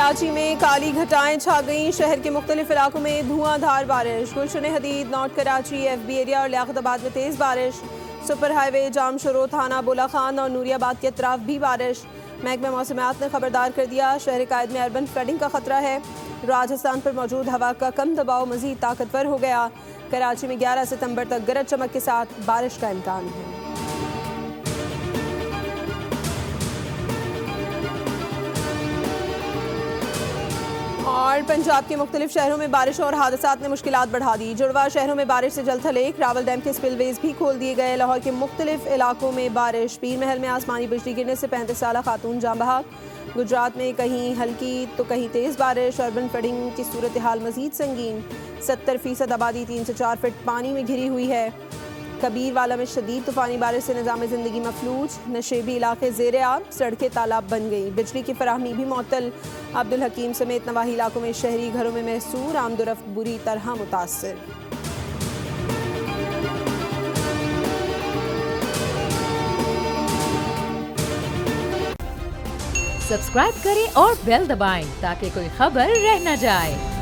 कराची में काली घटाएं छा गईं। शहर के मुख्तलिफ इलाकों में धुआंधार बारिश। गुलशन हदीद, नॉर्थ कराची, FB एरिया और लियाकताबाद में तेज़ बारिश। सुपर हाईवे, जाम शोरो, थाना बोला खान और नूरियाबाद के अतराफ भी बारिश। महकमा मौसमियात ने खबरदार कर दिया, शहर कायद में अर्बन फ्लडिंग का खतरा है। राजस्थान पर मौजूद हवा का कम दबाव मजीद ताकतवर हो गया। कराची में 11 सितंबर तक गरज चमक के साथ बारिश का इम्कान है। और पंजाब के मुख्तलिफ शहरों में बारिश और हादसात ने मुश्किलात बढ़ा दी। जुड़वा शहरों में बारिश से जलथल, रावल डैम के स्पिलवेज भी खोल दिए गए। लाहौर के मुख्तलिफ इलाकों में बारिश। पीर महल में आसमानी बिजली गिरने से 35 साल खातून जान बहक। गुजरात में कहीं हल्की तो कहीं तेज़ बारिश। अर्बन फ्लडिंग की सूरत हाल मजीद संगीन। 70% आबादी 3 से 4 फीट पानी में घिरी हुई है। कबीरवाला में शदीद तूफ़ानी बारिश से निज़ाम ज़िंदगी मफलूज। नशेबी इलाके ज़ेर आब, सड़कें तालाब बन गई। बिजली की फराहमी भी मुअत्तल। अब्दुल हकीम समेत नवाही इलाकों में शहरी घरों में महसूर आमदोरफ्त बुरी तरह मुतासिर। सब्सक्राइब करें और बेल दबाएं ताकि कोई खबर रह न जाए।